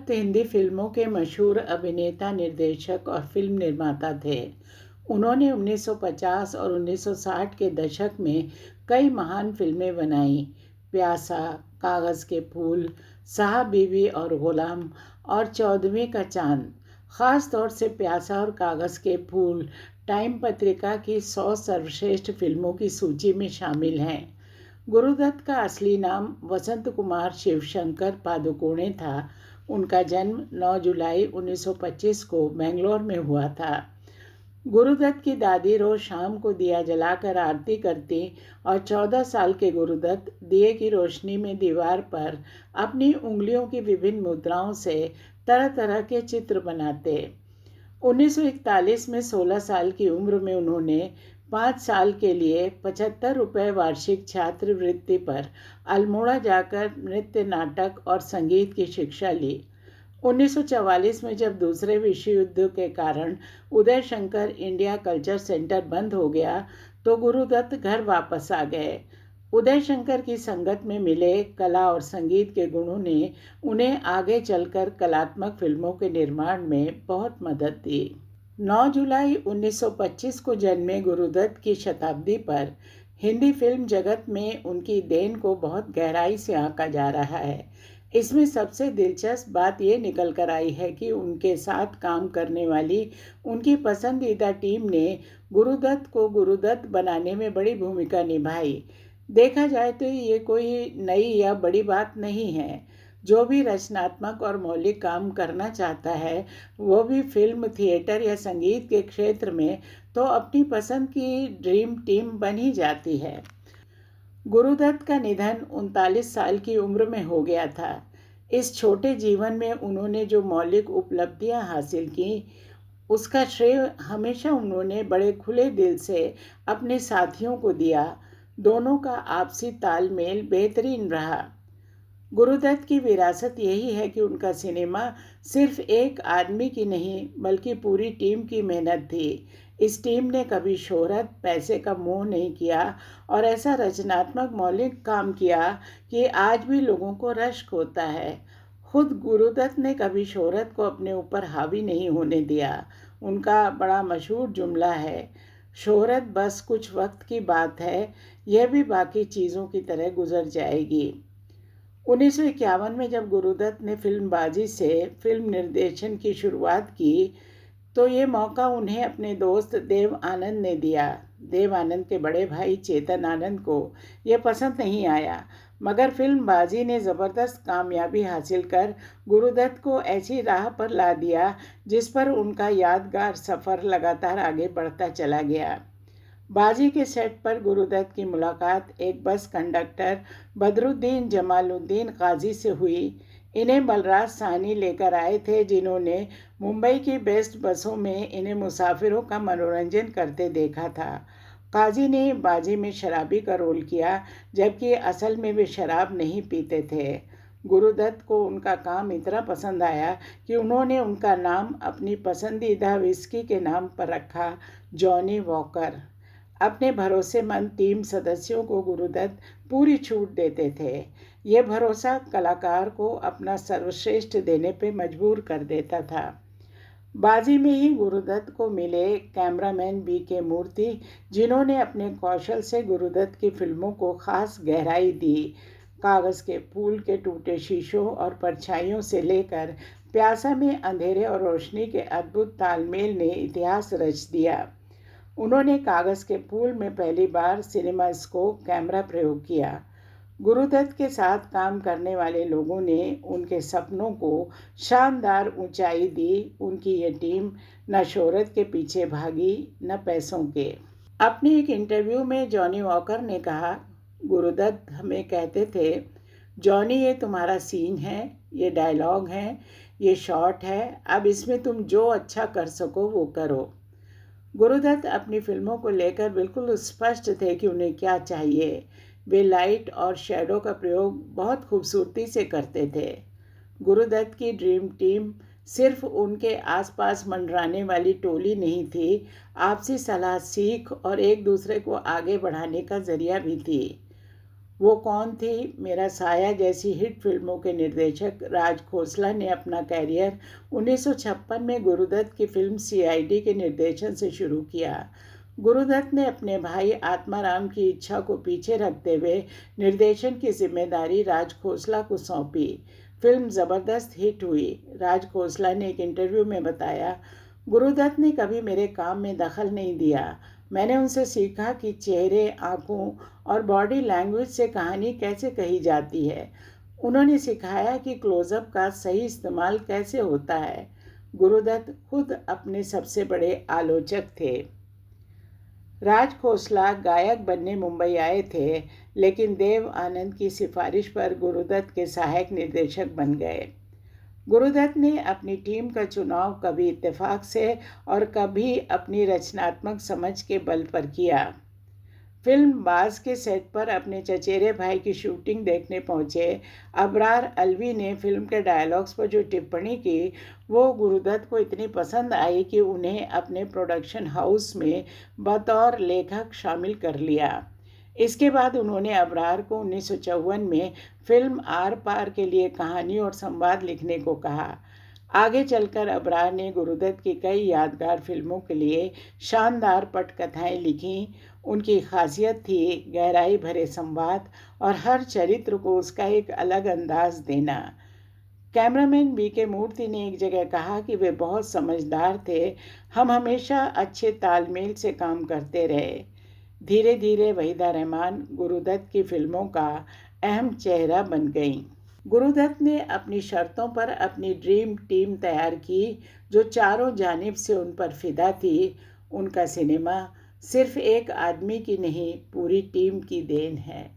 गुरुदत्त हिंदी फिल्मों के मशहूर अभिनेता, निर्देशक और फिल्म निर्माता थे। उन्होंने 1950 और 1960 के दशक में कई महान फिल्में बनाईं। प्यासा, कागज़ के फूल, साहब बीवी और गुलाम और 14वीं का चांद। ख़ास तौर से प्यासा और कागज़ के फूल टाइम पत्रिका की 100 सर्वश्रेष्ठ फिल्मों की सूची में शामिल हैं। गुरुदत्त का असली नाम वसंत कुमार शिवशंकर पादुकोणे था। उनका जन्म 9 जुलाई 1925 को बेंगलोर में हुआ था। गुरुदत्त की दादी रोज शाम को दिया जलाकर आरती करती और 14 साल के गुरुदत्त दिए की रोशनी में दीवार पर अपनी उंगलियों की विभिन्न मुद्राओं से तरह तरह के चित्र बनाते। 1941 में 16 साल की उम्र में उन्होंने 5 साल के लिए 75 रुपये वार्षिक छात्रवृत्ति पर अल्मोड़ा जाकर नृत्य, नाटक और संगीत की शिक्षा ली। 1944 में जब दूसरे विश्व युद्ध के कारण Uday Shankar India culture centre बंद हो गया तो गुरुदत्त घर वापस आ गए। उदय शंकर की संगत में मिले कला और संगीत के गुणों ने उन्हें आगे चलकर कलात्मक फिल्मों के निर्माण में बहुत मदद दी। 9 जुलाई 1925 को जन्मे गुरुदत्त की शताब्दी पर हिंदी फिल्म जगत में उनकी देन को बहुत गहराई से आंका जा रहा है। इसमें सबसे दिलचस्प बात ये निकल कर आई है कि उनके साथ काम करने वाली उनकी पसंदीदा टीम ने गुरुदत्त को गुरुदत्त बनाने में बड़ी भूमिका निभाई। देखा जाए तो ये कोई नई या बड़ी बात नहीं है। जो भी रचनात्मक और मौलिक काम करना चाहता है, वो भी फिल्म, थिएटर या संगीत के क्षेत्र में, तो अपनी पसंद की ड्रीम टीम बन ही जाती है। गुरुदत्त का निधन 39 साल की उम्र में हो गया था। इस छोटे जीवन में उन्होंने जो मौलिक उपलब्धियां हासिल की, उसका श्रेय हमेशा उन्होंने बड़े खुले दिल से अपने साथियों को दिया। दोनों का आपसी तालमेल बेहतरीन रहा। गुरुदत्त की विरासत यही है कि उनका सिनेमा सिर्फ एक आदमी की नहीं बल्कि पूरी टीम की मेहनत थी। इस टीम ने कभी शोहरत, पैसे का मोह नहीं किया और ऐसा रचनात्मक मौलिक काम किया कि आज भी लोगों को रश्क होता है। खुद गुरुदत्त ने कभी शोहरत को अपने ऊपर हावी नहीं होने दिया। उनका बड़ा मशहूर जुमला है, शोहरत बस कुछ वक्त की बात है, यह भी बाकी चीज़ों की तरह गुजर जाएगी। 1951 में जब गुरुदत्त ने फिल्म बाजी से फिल्म निर्देशन की शुरुआत की तो ये मौका उन्हें अपने दोस्त देव आनंद ने दिया। देव आनंद के बड़े भाई चेतन आनंद को यह पसंद नहीं आया, मगर फिल्म बाजी ने ज़बरदस्त कामयाबी हासिल कर गुरुदत्त को ऐसी राह पर ला दिया जिस पर उनका यादगार सफ़र लगातार आगे बढ़ता चला गया। बाजी के सेट पर गुरुदत्त की मुलाकात एक बस कंडक्टर बदरुद्दीन जमालुद्दीन काजी से हुई। इन्हें बलराज साहनी लेकर आए थे, जिन्होंने मुंबई की बेस्ट बसों में इन्हें मुसाफिरों का मनोरंजन करते देखा था। काजी ने बाजी में शराबी का रोल किया, जबकि असल में वे शराब नहीं पीते थे। गुरुदत्त को उनका काम इतना पसंद आया कि उन्होंने उनका नाम अपनी पसंदीदा विस्की के नाम पर रखा, जॉनी वॉकर। अपने भरोसेमंद टीम सदस्यों को गुरुदत्त पूरी छूट देते थे। ये भरोसा कलाकार को अपना सर्वश्रेष्ठ देने पर मजबूर कर देता था। बाजी में ही गुरुदत्त को मिले कैमरामैन बी.के. मूर्ति, जिन्होंने अपने कौशल से गुरुदत्त की फिल्मों को खास गहराई दी। कागज़ के फूल के टूटे शीशों और परछाइयों से लेकर प्यासा में अंधेरे और रोशनी के अद्भुत तालमेल ने इतिहास रच दिया। उन्होंने कागज़ के फूल में पहली बार सिनेमास्कोप कैमरा प्रयोग किया। गुरुदत्त के साथ काम करने वाले लोगों ने उनके सपनों को शानदार ऊंचाई दी। उनकी ये टीम न शोहरत के पीछे भागी, न पैसों के। अपने एक इंटरव्यू में जॉनी वॉकर ने कहा, गुरुदत्त हमें कहते थे, जॉनी ये तुम्हारा सीन है, ये डायलॉग हैं, ये शॉट है, अब इसमें तुम जो अच्छा कर सको वो करो। गुरुदत्त अपनी फिल्मों को लेकर बिल्कुल स्पष्ट थे कि उन्हें क्या चाहिए। वे लाइट और शैडो का प्रयोग बहुत खूबसूरती से करते थे। गुरुदत्त की ड्रीम टीम सिर्फ उनके आसपास मंडराने वाली टोली नहीं थी, आपसी सलाह, सीख और एक दूसरे को आगे बढ़ाने का जरिया भी थी। वो कौन थी? मेरा साया जैसी हिट फिल्मों के निर्देशक राज खोसला ने अपना कैरियर 1956 में गुरुदत्त की फिल्म सीआईडी के निर्देशन से शुरू किया। गुरुदत्त ने अपने भाई आत्माराम की इच्छा को पीछे रखते हुए निर्देशन की जिम्मेदारी राज खोसला को सौंपी। फिल्म ज़बरदस्त हिट हुई। राज खोसला ने एक इंटरव्यू में बताया, गुरुदत्त ने कभी मेरे काम में दखल नहीं दिया। मैंने उनसे सीखा कि चेहरे, आंखों और बॉडी लैंग्वेज से कहानी कैसे कही जाती है। उन्होंने सिखाया कि क्लोजअप का सही इस्तेमाल कैसे होता है। गुरुदत्त खुद अपने सबसे बड़े आलोचक थे। राज खोसला गायक बनने मुंबई आए थे, लेकिन देव आनंद की सिफारिश पर गुरुदत्त के सहायक निर्देशक बन गए। गुरुदत्त ने अपनी टीम का चुनाव कभी इत्तेफाक से और कभी अपनी रचनात्मक समझ के बल पर किया। फिल्म बाज के सेट पर अपने चचेरे भाई की शूटिंग देखने पहुंचे अबरार अलवी ने फिल्म के डायलॉग्स पर जो टिप्पणी की, वो गुरुदत्त को इतनी पसंद आई कि उन्हें अपने प्रोडक्शन हाउस में बतौर लेखक शामिल कर लिया। इसके बाद उन्होंने अबरार को 1954 में फिल्म आर पार के लिए कहानी और संवाद लिखने को कहा। आगे चलकर अबरार ने गुरुदत्त की कई यादगार फिल्मों के लिए शानदार पटकथाएं लिखीं। उनकी खासियत थी गहराई भरे संवाद और हर चरित्र को उसका एक अलग अंदाज देना। कैमरामैन बीके मूर्ति ने एक जगह कहा कि वे बहुत समझदार थे। हम हमेशा अच्छे तालमेल से काम करते रहे। धीरे धीरे वहीदा रहमान गुरुदत्त की फिल्मों का अहम चेहरा बन गईं। गुरुदत्त ने अपनी शर्तों पर अपनी ड्रीम टीम तैयार की, जो चारों जानिब से उन पर फिदा थी। उनका सिनेमा सिर्फ एक आदमी की नहीं, पूरी टीम की देन है।